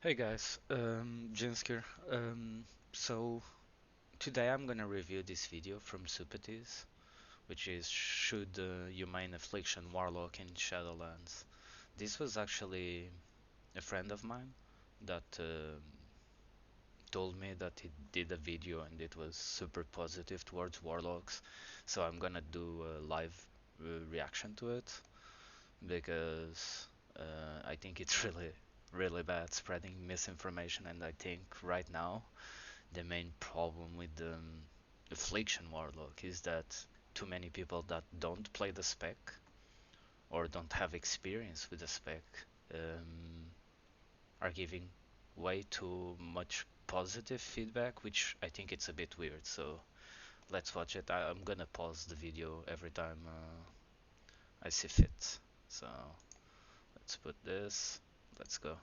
Hey guys, Jinsker. So today I'm gonna review this video from Supatease, which is should you main affliction warlock in Shadowlands. This was actually a friend of mine that told me that he did a video and it was super positive towards warlocks. So I'm gonna do a live reaction to it because I think it's really bad spreading misinformation, and I think right now the main problem with the affliction warlock is that too many people that don't play the spec or don't have experience with the spec are giving way too much positive feedback, which I think it's a bit weird. So let's watch it. I'm gonna pause the video every time I see fit. So let's put this. Let's go.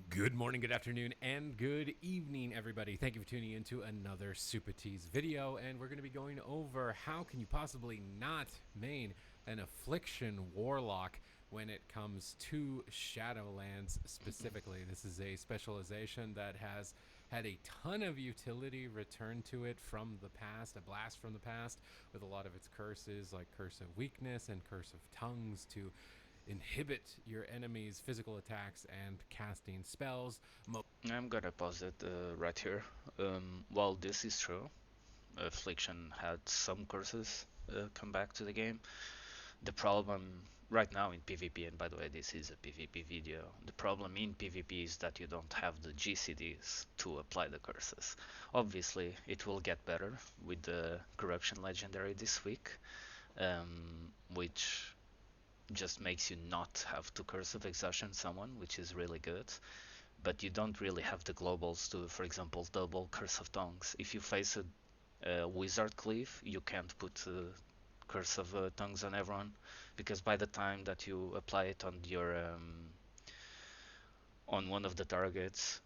Good morning, good afternoon, and good evening, everybody. Thank you for tuning in to another Supatease video, and we're going to be going over how can you possibly not main an affliction warlock when it comes to Shadowlands specifically. This is a specialization that has had a ton of utility returned to it from the past, a blast from the past, with a lot of its curses like Curse of Weakness and Curse of Tongues to inhibit your enemy's physical attacks and casting spells. I'm gonna pause it right here. While this is true, Affliction had some curses come back to the game. The problem right now in PvP, and by the way, this is a PvP video, the problem in PvP is that you don't have the GCDs to apply the curses. Obviously, it will get better with the Corruption Legendary this week, which just makes you not have to Curse of Exhaustion someone, which is really good. But you don't really have the globals to, for example, double Curse of Tongues. If you face a Wizard Cleave, you can't put Curse of Tongues on everyone, because by the time that you apply it on your on one of the targets,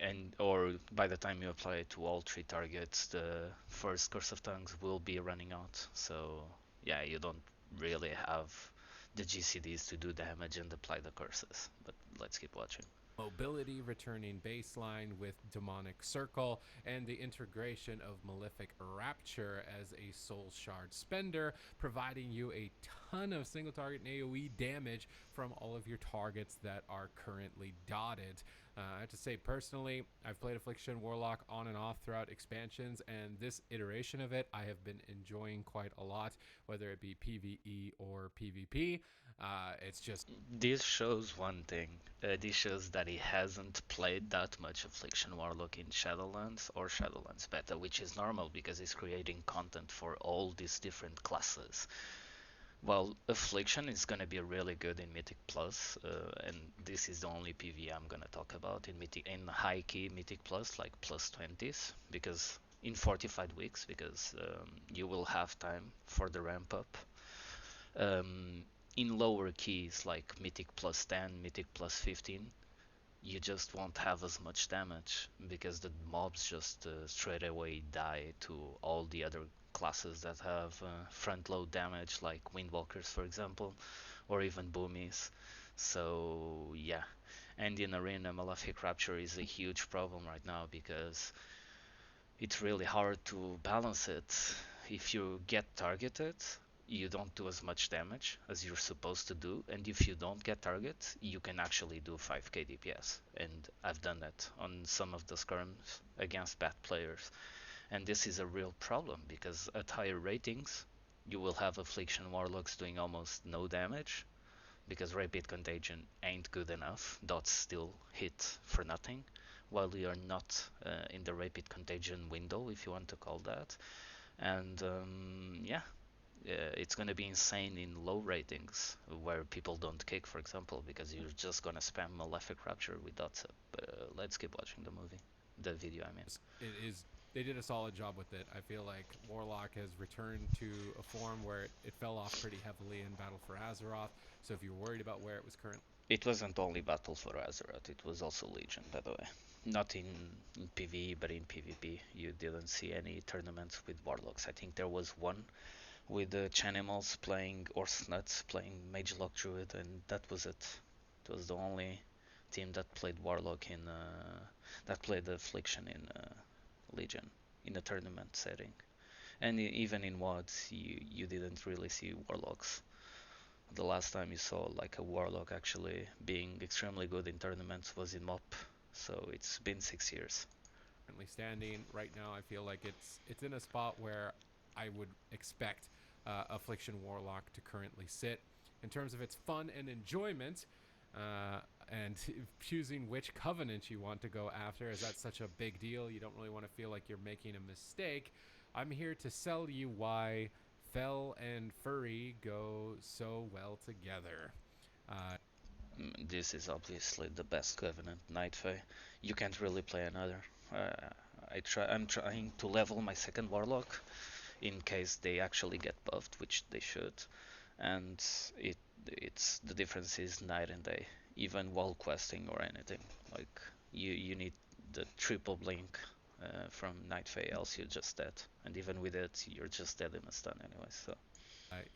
and or by the time you apply it to all three targets, the first Curse of Tongues will be running out. So yeah, you don't really have the GCDs to do damage and apply the curses. But let's keep watching. Mobility returning baseline with Demonic Circle, and the integration of Malefic Rapture as a Soul Shard spender, providing you a ton of single target and AoE damage from all of your targets that are currently dotted. I have to say, personally, I've played Affliction Warlock on and off throughout expansions, and this iteration of it I have been enjoying quite a lot, whether it be PvE or PvP. It's just This shows one thing. This shows that he hasn't played that much Affliction Warlock in Shadowlands or Shadowlands Beta, which is normal because he's creating content for all these different classes. Well, Affliction is gonna be really good in Mythic Plus, and this is the only PV I'm gonna talk about in Mythic, in high key Mythic Plus, like plus 20s, because in fortified weeks, because you will have time for the ramp up. In lower keys like Mythic plus 10, Mythic plus 15, you just won't have as much damage because the mobs just straight away die to all the other classes that have front load damage, like Windwalkers for example, or even Boomies. So yeah, and in Arena, Malefic Rapture is a huge problem right now because it's really hard to balance it. If you get targeted, you don't do as much damage as you're supposed to do, and if you don't get target, you can actually do 5k DPS. And I've done that on some of the scrims against bad players. And this is a real problem because at higher ratings, you will have Affliction Warlocks doing almost no damage because Rapid Contagion ain't good enough. Dots still hit for nothing while we are not in the Rapid Contagion window, if you want to call that. And yeah, it's gonna be insane in low ratings where people don't kick, for example, because you're just gonna spam Malefic Rapture with dots up. Let's keep watching the video. I mean, it is they did a solid job with it. I feel like Warlock has returned to a form where it fell off pretty heavily in Battle for Azeroth. So if you're worried about where it was currently, it wasn't only Battle for Azeroth; it was also Legion, by the way. Not in PvE, but in PvP, you didn't see any tournaments with Warlocks. I think there was one with the Chanimals playing or Snuts playing Mage Lock Druid, and that was it. It was the only team that played warlock in that played affliction in Legion in a tournament setting, and even in WODs you didn't really see warlocks. The last time you saw like a warlock actually being extremely good in tournaments was in MOP, so it's been 6 years. Currently standing right now, I feel like it's in a spot where I would expect Affliction Warlock to currently sit in terms of its fun and enjoyment. And choosing which covenant you want to go after, is that such a big deal? You don't really want to feel like you're making a mistake. I'm here to sell you why Fel and Furry go so well together. Uh, This is obviously the best Covenant Night Fae. You can't really play another. Uh, I'm trying to level my second Warlock in case they actually get buffed, which they should. And it it's the difference is night and day, even while questing or anything. Like you need the triple blink from Night Fae, else you're just dead. And even with it, you're just dead in a stun anyway. So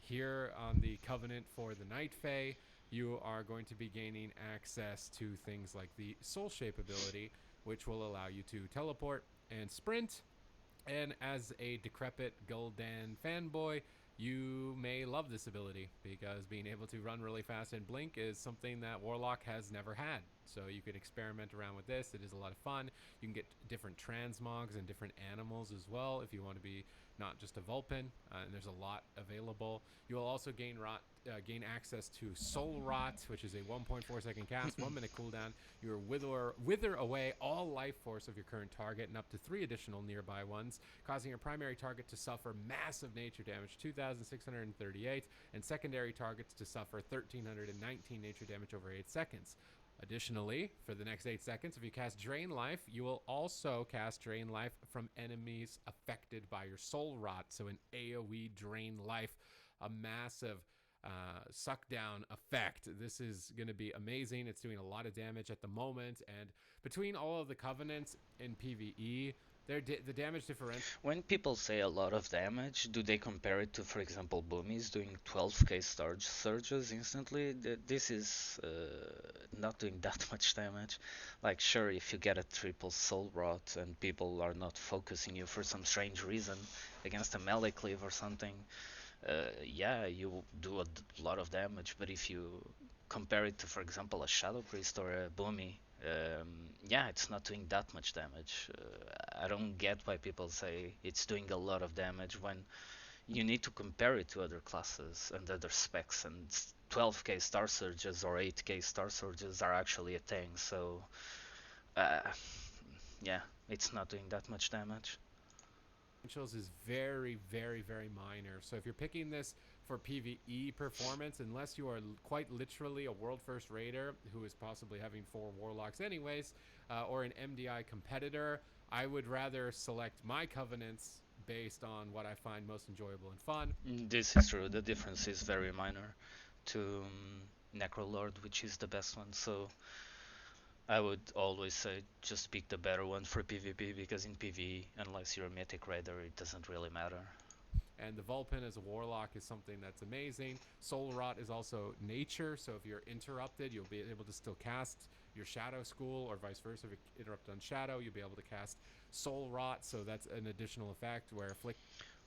Here on the Covenant for the Night Fae, you are going to be gaining access to things like the Soul Shape ability, which will allow you to teleport and sprint. And as a decrepit Gul'dan fanboy, you may love this ability because being able to run really fast and blink is something that Warlock has never had. So you can experiment around with this. It is a lot of fun. You can get different transmogs and different animals as well if you want to be not just a Vulpin, and there's a lot available. You will also gain access to Soul Rot, which is a 1.4 second cast, 1 minute cooldown. You wither away all life force of your current target and up to 3 additional nearby ones, causing your primary target to suffer massive nature damage, 2,638, and secondary targets to suffer 1,319 nature damage over 8 seconds. Additionally, for the next 8 seconds, if you cast Drain Life, you will also cast Drain Life from enemies affected by your Soul Rot. So an AoE Drain Life, a massive suck down effect. This is going to be amazing. It's doing a lot of damage at the moment. And between all of the Covenants in PvE, the damage differential. when people say a lot of damage, do they compare it to, for example, Boomies doing 12k surges instantly? This is not doing that much damage. Like, sure, if you get a triple soul rot and people are not focusing you for some strange reason against a melee cleave or something, yeah, you do a lot of damage. But if you compare it to, for example, a Shadow Priest or a Boomy, yeah, it's not doing that much damage. I don't get why people say it's doing a lot of damage when you need to compare it to other classes and other specs, and 12k star surges or 8k star surges are actually a thing. So, uh, yeah, it's not doing that much damage. Is very, very, very minor. So if you're picking this for PvE performance, unless you are quite literally a world first raider who is possibly having 4 warlocks anyways, or an MDI competitor, I would rather select my covenants based on what I find most enjoyable and fun. This is true. The difference is very minor to Necrolord, which is the best one. So I would always say just pick the better one for PvP, because in PvE, unless you're a mythic raider, it doesn't really matter. And the Vulpin as a warlock is something that's amazing. Soul Rot is also nature, so if you're interrupted, you'll be able to still cast your Shadow School, or vice versa. If you're interrupted on Shadow, you'll be able to cast Soul Rot, so that's an additional effect where Afflict.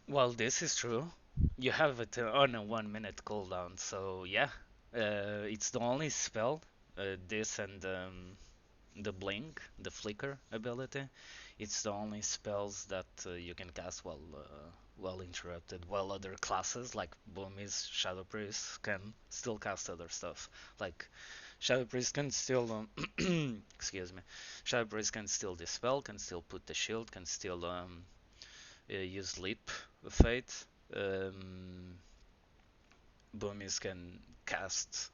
Well, this is true. You have it on a 1 minute cooldown, so yeah, it's the only spell. This and the blink, the flicker ability. It's the only spells that you can cast while interrupted. While other classes like Boomies, Shadow Priest can still cast other stuff. Like Shadow Priest can still excuse me. Shadow Priest can still dispel, can still put the shield, can still use Leap of Fate. Boomies can cast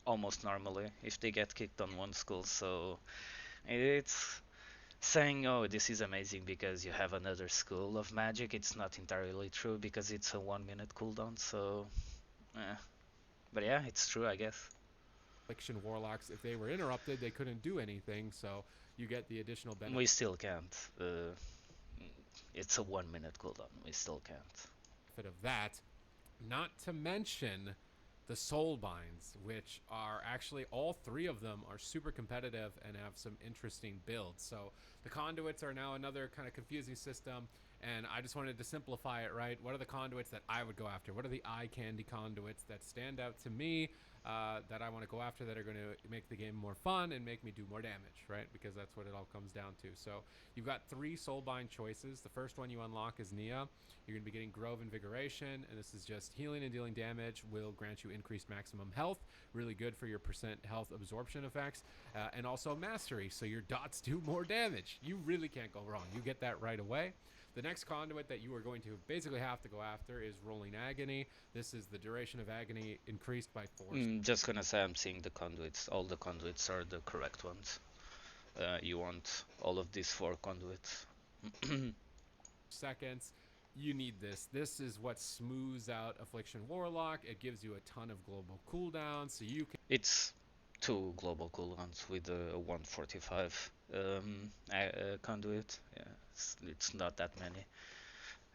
almost normally if they get kicked on one school. So it's saying, oh, this is amazing because you have another school of magic. It's not entirely true because it's a 1 minute cooldown. So, eh. But yeah, it's true, I guess. Affliction warlocks, if they were interrupted, they couldn't do anything, so you get the additional benefit We still can't. It's a 1 minute cooldown. We still can't. of that. Not to mention the Soulbinds, which are actually all three of them are super competitive and have some interesting builds. So the conduits are now another kind of confusing system, and I just wanted to simplify it, right? What are the conduits that I would go after? What are the eye candy conduits that stand out to me, that I want to go after, that are going to make the game more fun and make me do more damage, right? Because that's what it all comes down to. So you've got three Soulbind choices. The first one you unlock is Nia. You're going to be getting Grove Invigoration, and this is just healing and dealing damage, will grant you increased maximum health, really good for your percent health absorption effects, and also Mastery, so your dots do more damage. You really can't go wrong. You get that right away. The next conduit that you are going to basically have to go after is Rolling Agony. This is the duration of agony increased by 4. Just gonna say I'm seeing the conduits. All the conduits are the correct ones. You want all of these 4 conduits. seconds. You need this. This is what smooths out Affliction Warlock. It gives you a ton of global cooldown, so you can. It's 2 global cooldowns with a 145 conduit. Yeah, it's not that many.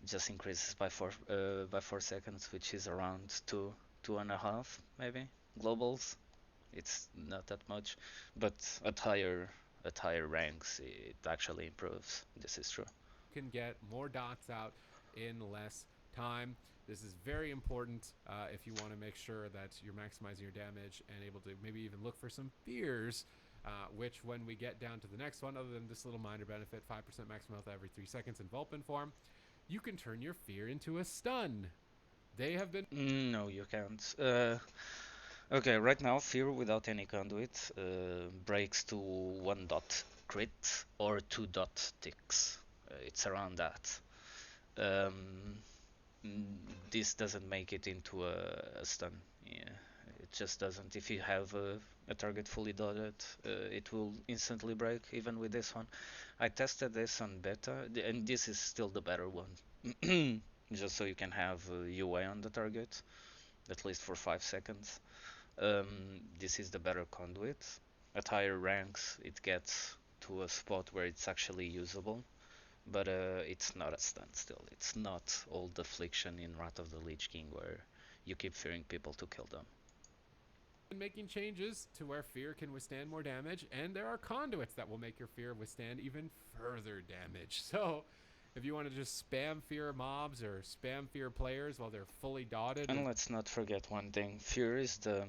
It just increases by 4 seconds, which is around 2.5 maybe globals. It's not that much, but at higher ranks it actually improves. This is true. Can get more dots out in less time. This is very important if you want to make sure that you're maximizing your damage and able to maybe even look for some fears, which when we get down to the next one, other than this little minor benefit, 5% maximum health every 3 seconds in Vulpin form, you can turn your fear into a stun. They have been. No, you can't. Okay, right now fear without any conduit breaks to 1 dot crit or 2 dot ticks. It's around that. Um, this doesn't make it into a stun. Yeah, it just doesn't. If you have a target fully dotted, it will instantly break even with this one. I tested this on beta, and this is still the better one. Just so you can have UA on the target, at least for 5 seconds. This is the better conduit. At higher ranks, it gets to a spot where it's actually usable, but it's not a standstill. It's not old affliction in Wrath of the Lich King where you keep fearing people to kill them. Making changes to where fear can withstand more damage, and there are conduits that will make your fear withstand even further damage. So if you want to just spam fear mobs or spam fear players while they're fully dotted. And let's not forget one thing: fear is the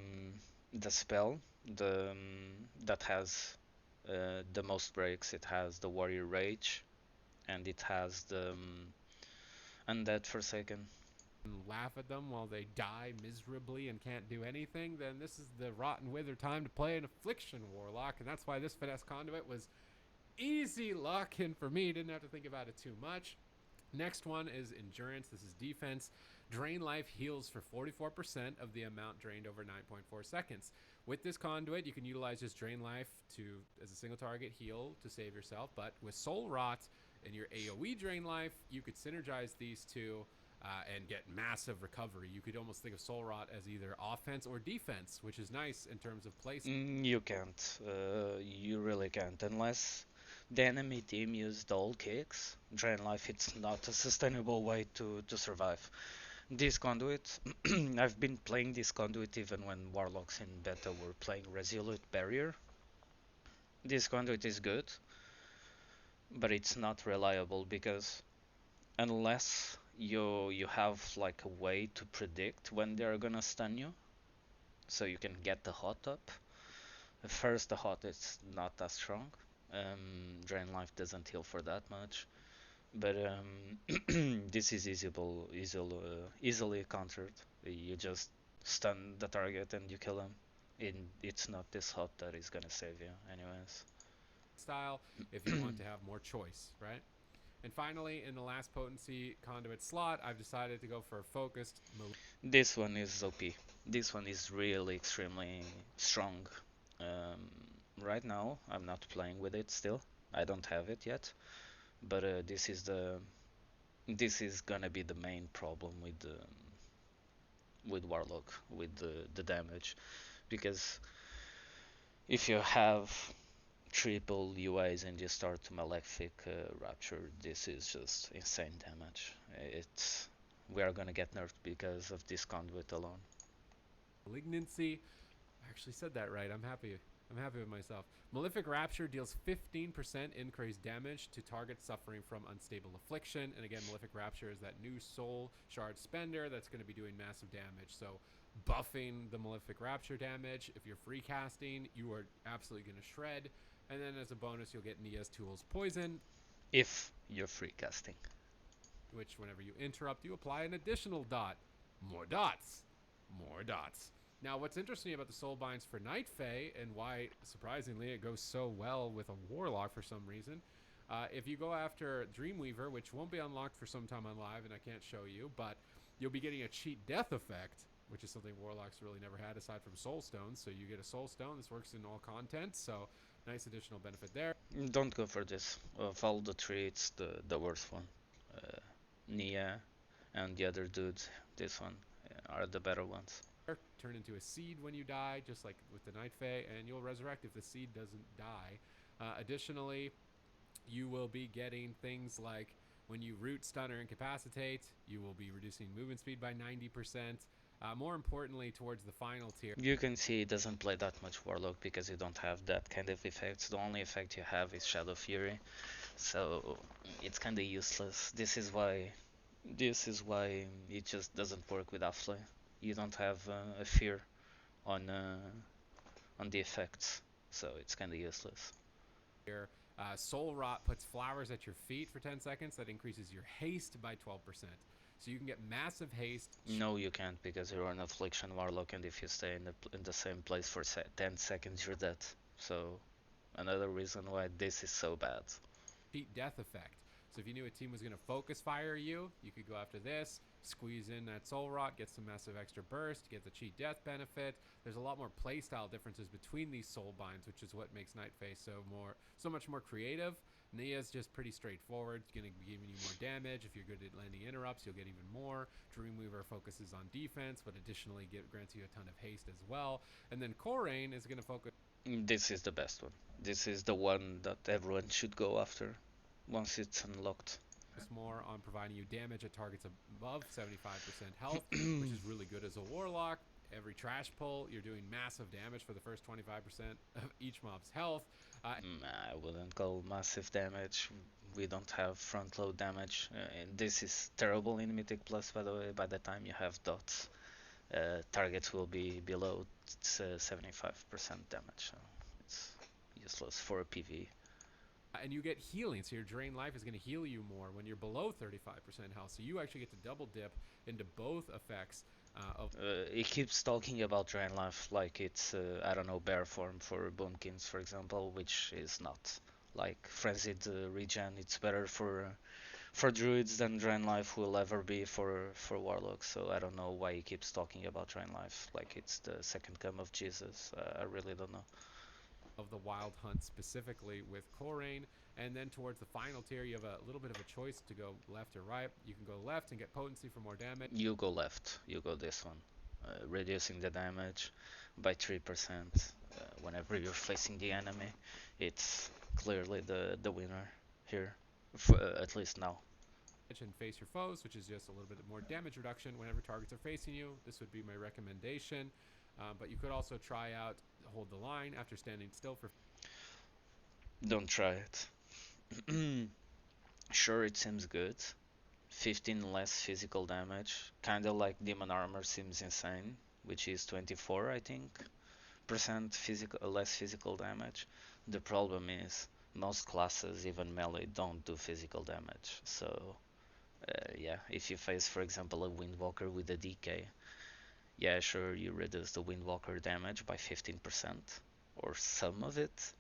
spell that has the most breaks. It has the warrior rage, and it has the undead forsaken. Laugh at them while they die miserably and can't do anything, then this is the rotten wither time to play an affliction warlock, and that's why this finesse conduit was easy luck, and for me, didn't have to think about it too much. Next one is endurance. This is defense. Drain life heals for 44% of the amount drained over 9.4 seconds. With this conduit, you can utilize just drain life to, as a single target, heal to save yourself. But with Soul Rot and your AoE drain life, you could synergize these two and get massive recovery. You could almost think of Soul Rot as either offense or defense, which is nice in terms of placement. You can't. You really can't unless the enemy team used all kicks. Drain life, it's not a sustainable way to survive. This conduit, I've been playing this conduit even when warlocks in beta were playing Resolute Barrier. This conduit is good, but it's not reliable because unless you have like a way to predict when they're gonna stun you, so you can get the hot up. First, the hot is not that strong. Drain life doesn't heal for that much, but this is easily countered. You just stun the target and you kill him. It's not this hot that is gonna save you, anyways. Style if you want to have more choice, right? And finally, in the last potency conduit slot, I've decided to go for a focused move. This one is OP. This one is really extremely strong. Right now, I'm not playing with it still. I don't have it yet, but this is gonna be the main problem with Warlock, with the damage, because if you have triple UAs and you start Malefic Rapture, this is just insane damage. We are gonna get nerfed because of this conduit alone. Malignancy. I actually said that right. I'm happy. I'm happy with myself. Malefic Rapture deals 15% increased damage to targets suffering from unstable affliction. And again, Malefic Rapture is that new soul shard spender that's going to be doing massive damage. So buffing the Malefic Rapture damage. If you're free casting, you are absolutely going to shred. And then as a bonus, you'll get Nia's Tools Poison, If you're free casting. which whenever you interrupt, you apply an additional dot. More dots. More dots. Now, what's interesting about the Soulbinds for Night Fae, and why, surprisingly, it goes so well with a Warlock for some reason, if you go after Dreamweaver, which won't be unlocked for some time on live, and I can't show you, but you'll be getting a cheat death effect, which is something Warlocks really never had aside from Soul Stones. So you get a Soul Stone. This works in all content, so nice additional benefit there. Don't go for this. Of all the three, it's the worst one. Uh, Nia and the other dude, this one, are the better ones. Turn into a seed when you die, just like with the Night Fae, and you'll resurrect if the seed doesn't die. Additionally, you will be getting things like when you root, stun, or incapacitate, you will be reducing movement speed by 90%. More importantly, towards the final tier, You can see it doesn't play that much Warlock because you don't have that kind of effects. The only effect you have is Shadow Fury, so it's kind of useless. This is why it just doesn't work with Afflay. You don't have a fear on the effects, so it's kind of useless. Soul Rot puts flowers at your feet for 10 seconds. That increases your haste by 12%. So you can get massive haste. No, you can't because you're an affliction warlock, and if you stay in the same place for 10 seconds, you're dead. So another reason why this is so bad. Cheat death effect. So if you knew a team was going to focus fire you, you could go after this, squeeze in that Soul Rot, get some massive extra burst, get the cheat death benefit. There's a lot more playstyle differences between these soul binds, which is what makes Night Fae so much more creative. Nia's just pretty straightforward. It's going to be giving you more damage. If you're good at landing interrupts, you'll get even more. Dreamweaver focuses on defense, but additionally grants you a ton of haste as well. And then Korain is going to focus. This is the best one. This is the one that everyone should go after once it's unlocked. More on providing you damage at targets above 75% health, which is really good as a warlock. Every trash pull, you're doing massive damage for the first 25% of each mob's health. I wouldn't call massive damage. We don't have front load damage. And this is terrible in Mythic Plus, by the way. By the time you have dots, targets will be below 75% damage. So it's useless for a PvE. And you get healing, so your drain life is going to heal you more when you're below 35% health. So you actually get to double dip into both effects. He keeps talking about drain life like it's I don't know, bear form for Boomkins, for example, which is not. Like frenzied regen, it's better for druids than drain life will ever be for warlocks. So I don't know why he keeps talking about drain life like it's the second come of Jesus. I really don't know. Of the wild hunt specifically with Korain, and then towards the final tier you have a little bit of a choice to go left or right. You can go left and get potency for more damage. You go left. You go this one, reducing the damage by 3% whenever you're facing the enemy. It's clearly the winner here, at least now. And face your foes, which is just a little bit more damage reduction whenever targets are facing you. This would be my recommendation. But you could also try out hold the line after standing still for. Don't try it. Sure, it seems good. 15 less physical damage, kinda like Demon Armor seems insane, which is 24, I think, percent less physical damage. The problem is most classes, even melee, don't do physical damage. So yeah, if you face, for example, a Windwalker with a DK, yeah, sure, you reduce the Windwalker damage by 15%, or some of it,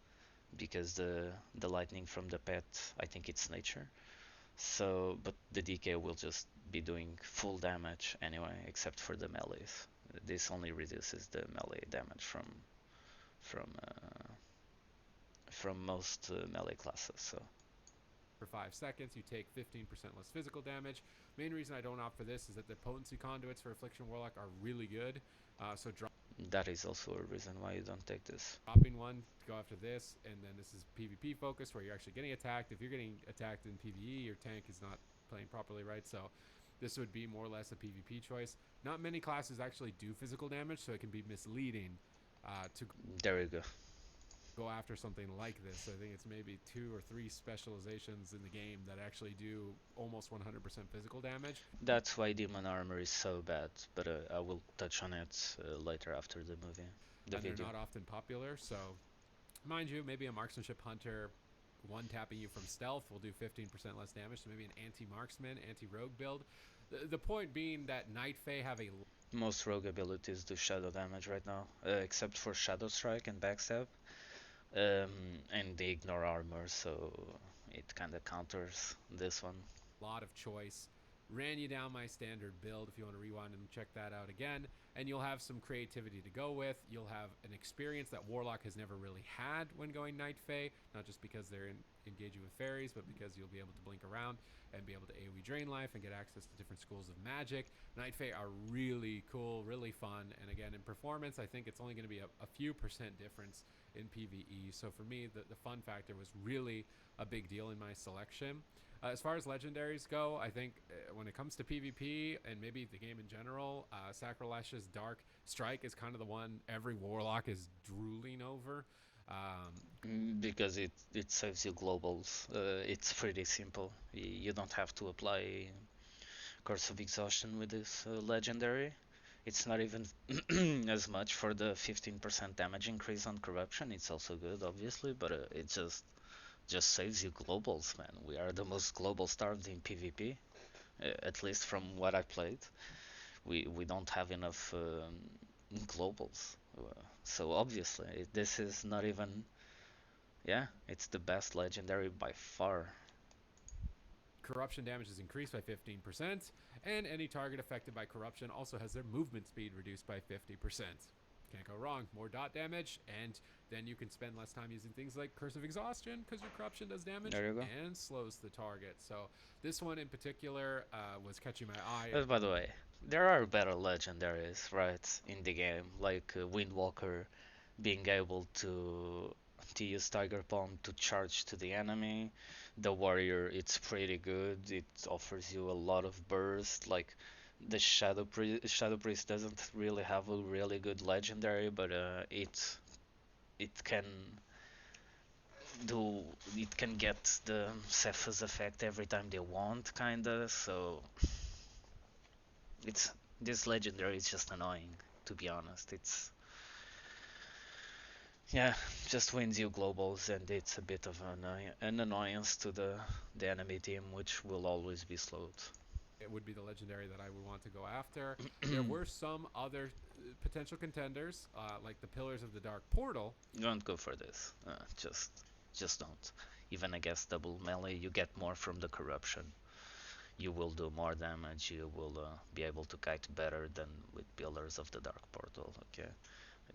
because the lightning from the pet, I think it's nature. So, but the DK will just be doing full damage anyway, except for the melees. This only reduces the melee damage from most melee classes. So. For 5 seconds, you take 15% less physical damage. Main reason I don't opt for this is that the potency conduits for Affliction Warlock are really good. So that is also a reason why you don't take this. Dropping one to go after this, and then this is PvP focused where you're actually getting attacked. If you're getting attacked in PvE, your tank is not playing properly, right? So this would be more or less a PvP choice. Not many classes actually do physical damage, so it can be misleading to There you go. go after something like this. I think it's maybe 2 or 3 specializations in the game that actually do almost 100% physical damage, That's why demon armor is so bad, but I will touch on it later after the and they're video. not often popular. So, mind you, maybe a marksmanship hunter one tapping you from stealth will do 15% less damage. So maybe an anti-marksman, anti-rogue build. The point being that Night Fae have a Most rogue abilities do shadow damage right now, except for Shadow Strike and Backstab, and they ignore armor, so it kind of counters this one. lot of choice. Ran you down my standard build if you want to rewind and check that out again. And you'll have some creativity to go with. You'll have an experience that Warlock has never really had when going Night Fae, not just because they're engaging with fairies, but because you'll be able to blink around and be able to AoE drain life and get access to different schools of magic. Night Fae are really cool, really fun, and again, in performance, I think it's only going to be a few percent difference in PvE. So for me, the fun factor was really a big deal in my selection. As far as legendaries go, I think when it comes to PvP and maybe the game in general, Sacrilash's Dark Strike is kind of the one every Warlock is drooling over. Because it saves you globals. It's pretty simple. You don't have to apply Curse of Exhaustion with this legendary. It's not even as much for the 15% damage increase on corruption. It's also good, obviously, but it just saves you globals, man. We are the most global starved in PvP, at least from what I played. We don't have enough globals, so obviously this is not even. Yeah, it's the best legendary by far. Corruption damage is increased by 15%, and any target affected by corruption also has their movement speed reduced by 50%. Can't go wrong. More dot damage, and then you can spend less time using things like Curse of Exhaustion because your corruption does damage There you go. and slows the target. So this one in particular was catching my eye. By the way, there are better legendaries, right, in the game, like Windwalker being able to use Tiger Palm to charge to the enemy. The Warrior, it's pretty good. It offers you a lot of burst. Like the Shadow Priest doesn't really have a really good legendary, but it can do it can get the Cephas effect every time they want, kinda. So it's this legendary is just annoying, to be honest. It's yeah, just wins you globals, and it's a bit of an annoyance to the enemy team, which will always be slowed. It would be the legendary that I would want to go after. There were some other potential contenders, like the Pillars of the Dark Portal. Don't go for this. Just don't. Even against double melee, you get more from the corruption. You will do more damage. You will be able to kite better than with Pillars of the Dark Portal. Okay,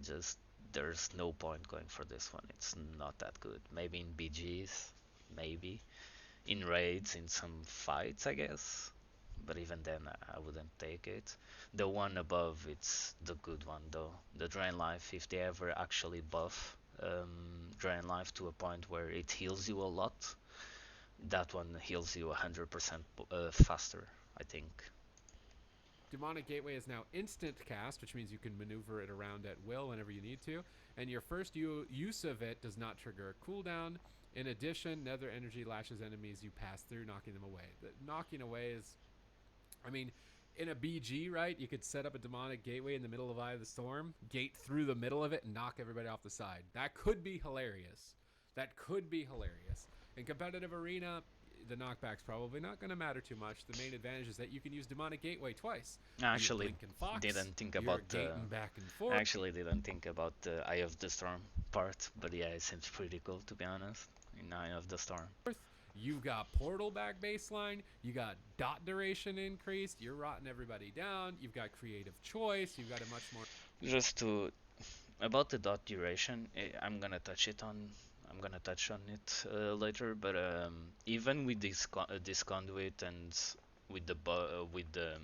just there's no point going for this one. It's not that good. Maybe in BGs, maybe in raids, in some fights, I guess. But even then, I wouldn't take it. The one above, it's the good one though. The Drain Life, if they ever actually buff Drain Life to a point where it heals you a lot, that one heals you 100% faster, I think. Demonic Gateway is now instant cast, which means you can maneuver it around at will whenever you need to. And your first use of it does not trigger a cooldown. In addition, Nether Energy lashes enemies you pass through, knocking them away. The knocking away is, I mean, in a BG, right, you could set up a Demonic Gateway in the middle of Eye of the Storm, gate through the middle of it, and knock everybody off the side. That could be hilarious. That could be hilarious. In competitive arena, the knockback's probably not going to matter too much. The main advantage is that you can use Demonic Gateway twice. I actually Fox, didn't think you're about the. gating back and forth. I actually didn't think about the Eye of the Storm part, but yeah, it seems pretty cool, to be honest. In Eye of the Storm. You've got portal back baseline. You got dot duration increased. You're rotting everybody down. You've got creative choice. You've got a much more. Just to about the dot duration, I'm gonna touch it on. I'm gonna touch on it later, but even with this conduit and with the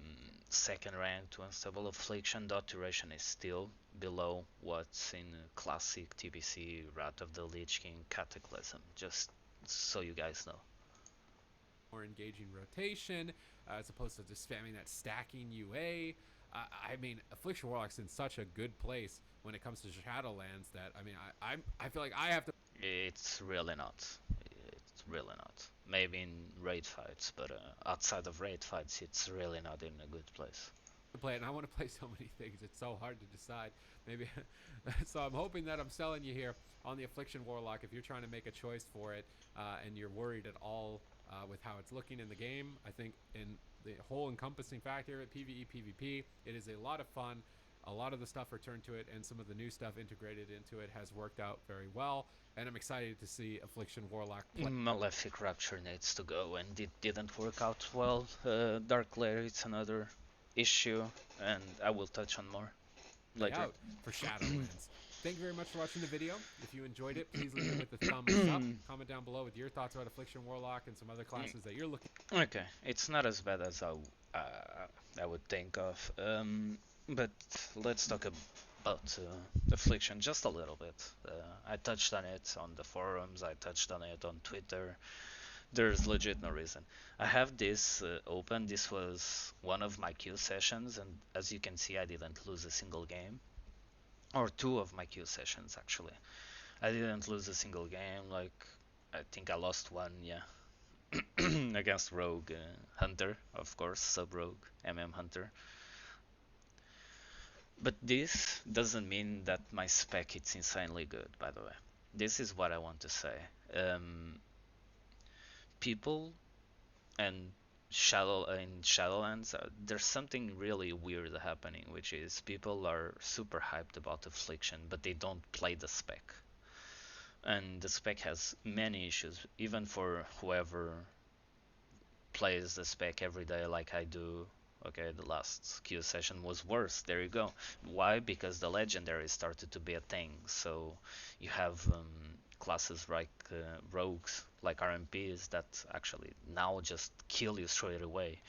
second rank to unstable affliction, dot duration is still below what's in classic TBC, Wrath of the Lich King, Cataclysm. Just so you guys know. more engaging rotation, as opposed to just spamming that stacking UA. I mean, Affliction Warlock's in such a good place when it comes to Shadowlands that I mean, I feel like I have to It's really not. It's really not. Maybe in raid fights, but outside of raid fights, it's really not in a good place. play it, and I want to play so many things. It's so hard to decide. Maybe so. I'm hoping that I'm selling you here on the Affliction Warlock. If you're trying to make a choice for it, and you're worried at all with how it's looking in the game, I think in the whole encompassing factor at PvE PvP, it is a lot of fun. A lot of the stuff returned to it, and some of the new stuff integrated into it has worked out very well. And I'm excited to see Affliction Warlock play. Malefic Rapture needs to go, and it didn't work out well. Dark Lair, it's another issue, and I will touch on more Play later. out for Shadowlands. Thank you very much for watching the video. If you enjoyed it, please leave it with a thumbs up. Comment down below with your thoughts about Affliction Warlock and some other classes that you're looking. Okay, it's not as bad as I would think of. But let's talk about Affliction just a little bit. I touched on it on the forums. I touched on it on Twitter. There's legit no reason. I have this open. This was one of my queue sessions, and as you can see, I didn't lose a single game, or two of my queue sessions actually. I didn't lose a single game. Like I think I lost one, yeah, against Rogue Hunter, of course, sub Rogue Hunter. But this doesn't mean that my spec is insanely good. By the way, this is what I want to say. People and Shadowlands, there's something really weird happening, which is people are super hyped about Affliction, but they don't play the spec. And the spec has many issues, even for whoever plays the spec every day like I do. Okay, the last queue session was worse. There you go. Why? Because the legendary started to be a thing. So you have classes like rogues, like RMPs, that actually now just kill you straight away.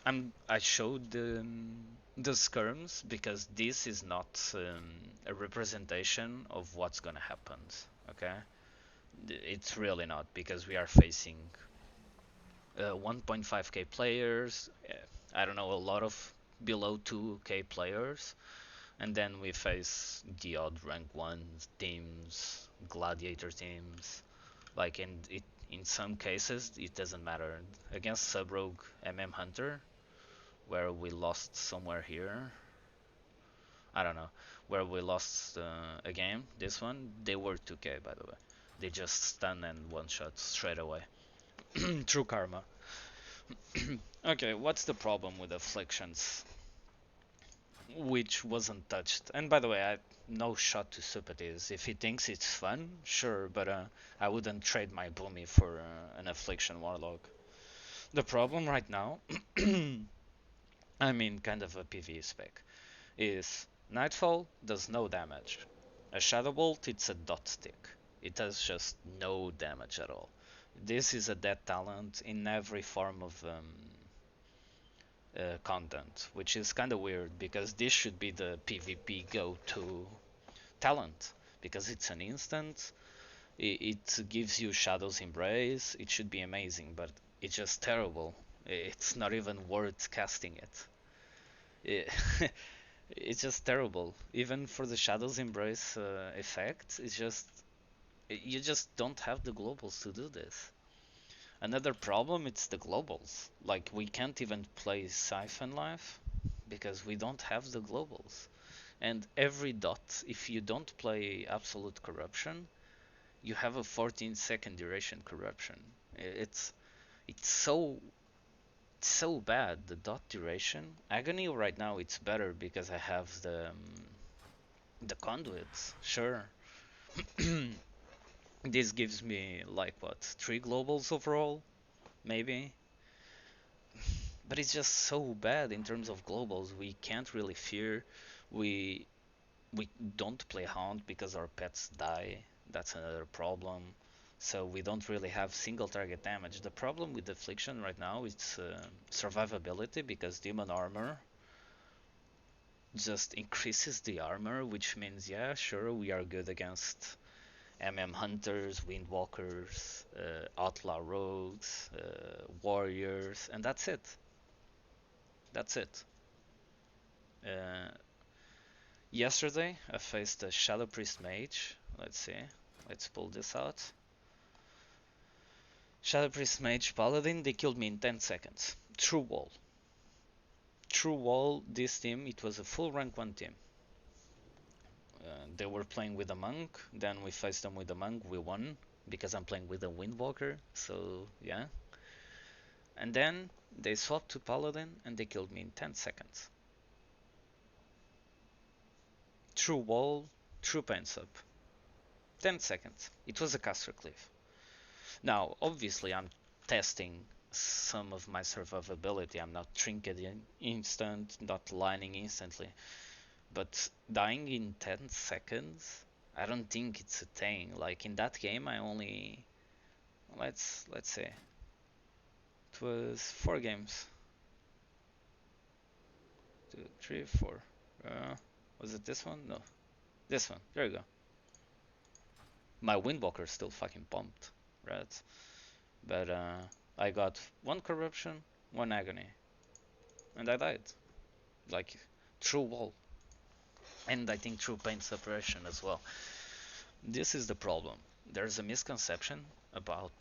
I showed the skirms because this is not a representation of what's gonna happen. Okay, it's really not, because we are facing 1.5k players. I don't know, a lot of below 2k players, and then we face the odd rank 1 teams, gladiator teams. Like in some cases it doesn't matter. Against sub rogue Hunter, where we lost somewhere here, I don't know, where we lost a game, this one, they were 2k by the way. They just stun and one shot straight away. True karma. Okay, what's the problem with Afflictions? Which wasn't touched. And by the way, no shot to Supatease. If he thinks it's fun, sure, but I wouldn't trade my Boomy for an Affliction Warlock. The problem right now, I mean kind of a PvE spec, is Nightfall does no damage. A Shadow Bolt, it's a dot stick. It does just no damage at all. This is a dead talent in every form of content, which is kind of weird because this should be the PvP go-to talent, because it's an instant, it gives you Shadow's Embrace, it should be amazing, but it's just terrible. It's not even worth casting it. It's just terrible. Even for the Shadow's Embrace effect, it's just, you just don't have the globals to do this. Another problem, it's the globals. Like, we can't even play Siphon Life because we don't have the globals. And every dot, if you don't play Absolute Corruption, you have a 14-second duration corruption. It's so bad, the dot duration. Agony right now it's better because I have the conduits, sure. This gives me like what, 3 globals overall, maybe. But it's just so bad in terms of globals. We can't really fear. We we don't play Hound because our pets die. That's another problem. So we don't really have single target damage. The problem with Affliction right now is survivability, because Demon Armor just increases the armor, which means, yeah, sure, we are good against Hunters, Windwalkers, Outlaw Rogues, Warriors, and that's it. That's it. Uh, Yesterday I faced a Shadow Priest Mage. Let's see. Let's pull this out. Shadow Priest Mage Paladin, they killed me in 10 seconds. True wall. True wall, this team, it was a full rank 1 team. They were playing with a monk, then we faced them with a monk, we won, because I'm playing with a Windwalker, so yeah. And then they swapped to Paladin and they killed me in 10 seconds. True wall, true pain sub. 10 seconds. It was a caster cliff. Now, obviously, I'm testing some of my survivability. I'm not trinketing instant, not lining instantly. But dying in 10 seconds, I don't think it's a thing. Like in that game, I only let's say it was 4 games. 2, 3, 4. Was it this one? No, this one. There you go. My Windwalker is still fucking pumped, right? But I got 1 corruption, 1 agony, and I died. Like true wall, and I think true pain suppression as well. This is the problem. There's a misconception about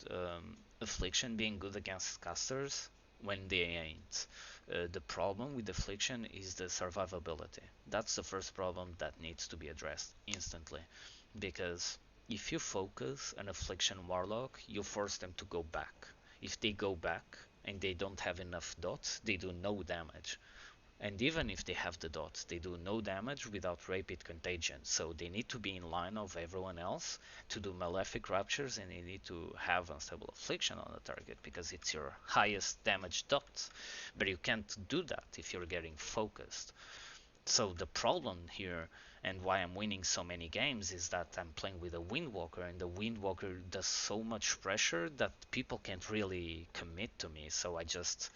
affliction being good against casters when they ain't. The problem with affliction is the survivability. That's the first problem that needs to be addressed instantly, because if you focus an affliction warlock, you force them to go back. If they go back and they don't have enough dots, they do no damage. And even if they have the dots, they do no damage without rapid contagion. So they need to be in line of everyone else to do malefic raptures, and they need to have unstable affliction on the target because it's your highest damage dot. But you can't do that if you're getting focused. So the problem here, and why I'm winning so many games, is that I'm playing with a Windwalker, and the Windwalker does so much pressure that people can't really commit to me. So I just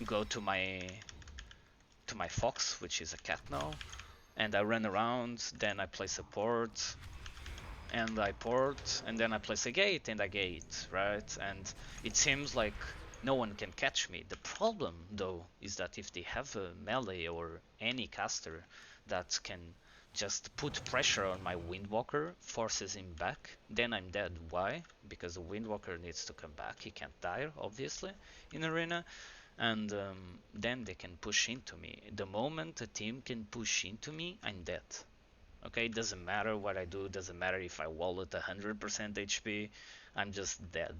go to my fox, which is a cat now, and I run around, then I place a port, and I port, and then I place a gate, and I gate, right? And it seems like no one can catch me. The problem, though, is that if they have a melee or any caster that can just put pressure on my Windwalker, forces him back, then I'm dead. Why? Because the Windwalker needs to come back. He can't die, obviously, in arena. And then they can push into me. The moment a team can push into me, I'm dead. Okay, it doesn't matter what I do, doesn't matter if I wall at 100% HP, I'm just dead.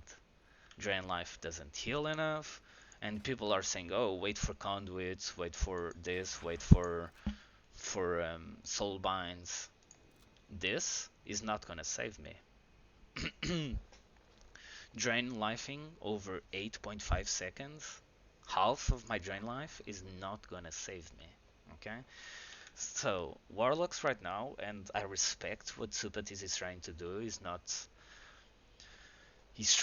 Drain life doesn't heal enough, and people are saying, oh, wait for conduits, wait for this, wait for Soulbinds. This is not gonna save me. Drain lifing over 8.5 seconds, half of my drain life, is not gonna save me. Okay, so warlocks right now, and I respect what Supatease is trying to do, is not, he's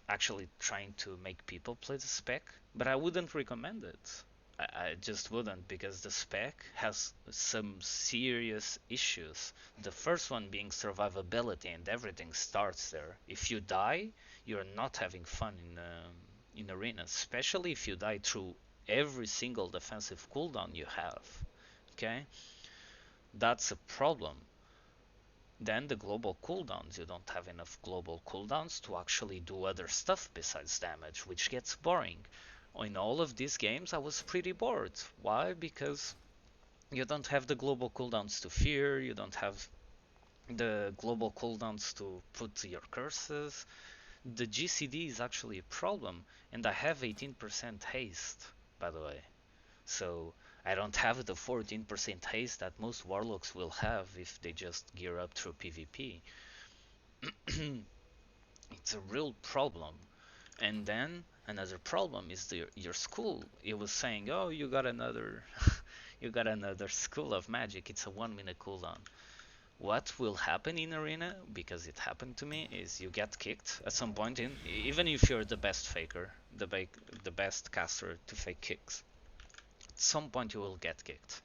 actually trying to make people play the spec, but I wouldn't recommend it. I just wouldn't, because the spec has some serious issues. The first one being survivability, and everything starts there. If you die, you're not having fun in arena, especially if you die through every single defensive cooldown you have. Okay, that's a problem. Then the global cooldowns, you don't have enough global cooldowns to actually do other stuff besides damage, which gets boring. In all of these games I was pretty bored. Why? Because you don't have the global cooldowns to fear, you don't have the global cooldowns to put your curses. The GCD is actually a problem, and I have 18% haste, by the way. So I don't have the 14% haste that most warlocks will have if they just gear up through PvP. It's a real problem. And then another problem is your school. It was saying, oh, you got another you got another school of magic. It's a 1-minute cooldown. What will happen in arena, because it happened to me, is you get kicked at some point, in even if you're the best faker, the best caster to fake kicks. At some point you will get kicked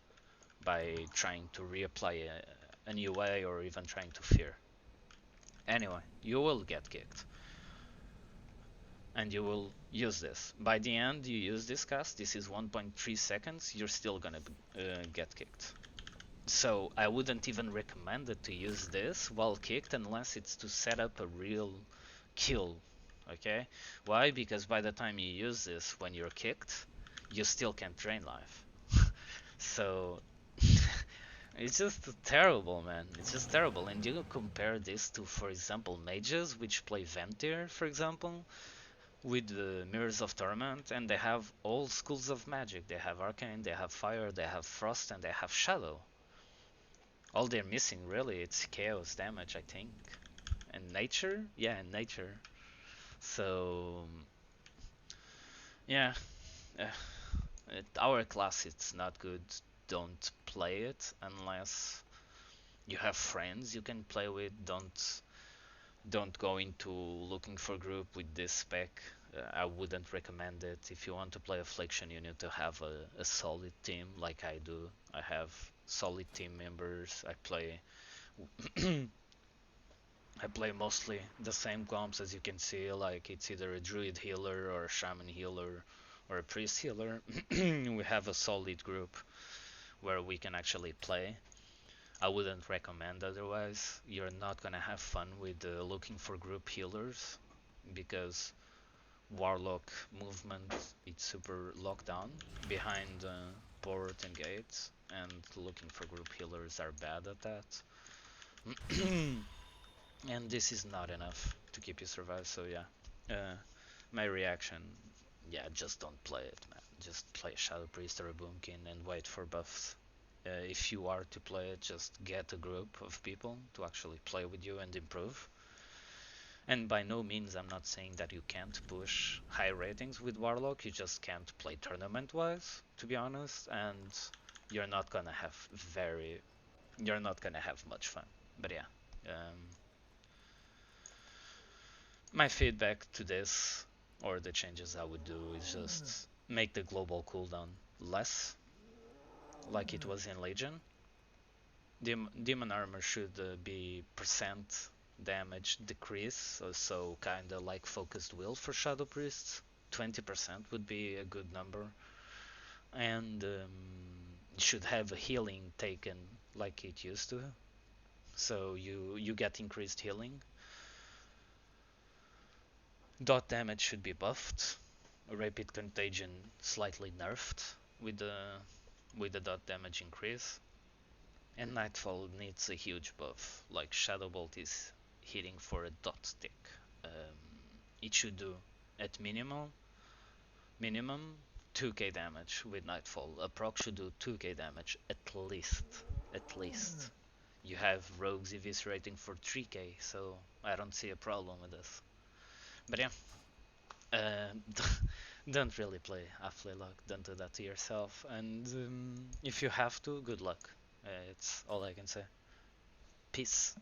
by trying to reapply an UA or even trying to fear. Anyway, you will get kicked. And you will use this. By the end, you use this cast, this is 1.3 seconds, you're still gonna get kicked. So I wouldn't even recommend it to use this while kicked unless it's to set up a real kill. Okay? Why? Because by the time you use this when you're kicked, you still can't drain life. So it's just terrible, man. It's just terrible. And you compare this to, for example, mages which play Ventir, for example, with the Mirrors of Torment, and they have all schools of magic. They have Arcane, they have Fire, they have Frost, and they have Shadow. All they're missing really it's chaos damage, I think, and nature. Yeah, and nature. So yeah, uh, our class it's not good. Don't play it unless you have friends you can play with. Don't go into looking for group with this spec. I wouldn't recommend it. If you want to play Affliction, you need to have a solid team like I do. I have solid team members. I play mostly the same comps as you can see, like it's either a druid healer or a shaman healer or a priest healer. We have a solid group where we can actually play. I wouldn't recommend otherwise. You're not gonna have fun with looking for group healers because warlock movement it's super locked down behind port and gates, and looking for group healers are bad at that. And this is not enough to keep you survive. So yeah, uh, my reaction, yeah, just don't play it, man. Just play Shadow Priest or a Boomkin and wait for buffs. If you are to play it, just get a group of people to actually play with you and improve. And by no means I'm not saying that you can't push high ratings with Warlock, you just can't play tournament wise, to be honest, and you're not gonna have very you're not gonna have much fun. But yeah. My feedback to this, or the changes I would do, is just make the global cooldown less, like it was in Legion. Demon armor should be percent damage decrease, so kinda like focused will for Shadow Priests. 20% would be a good number, and should have a healing taken like it used to. So you get increased healing. Dot damage should be buffed. Rapid contagion slightly nerfed with the dot damage increase. And Nightfall needs a huge buff, like Shadow Bolt is hitting for a dot tick. It should do at minimum 2k damage with Nightfall. A proc should do 2k damage at least. At least. You have rogues eviscerating for 3k, so I don't see a problem with this. But yeah, uh, don't really play Affliction. Don't do that to yourself. And if you have to, good luck. It's all I can say. Peace.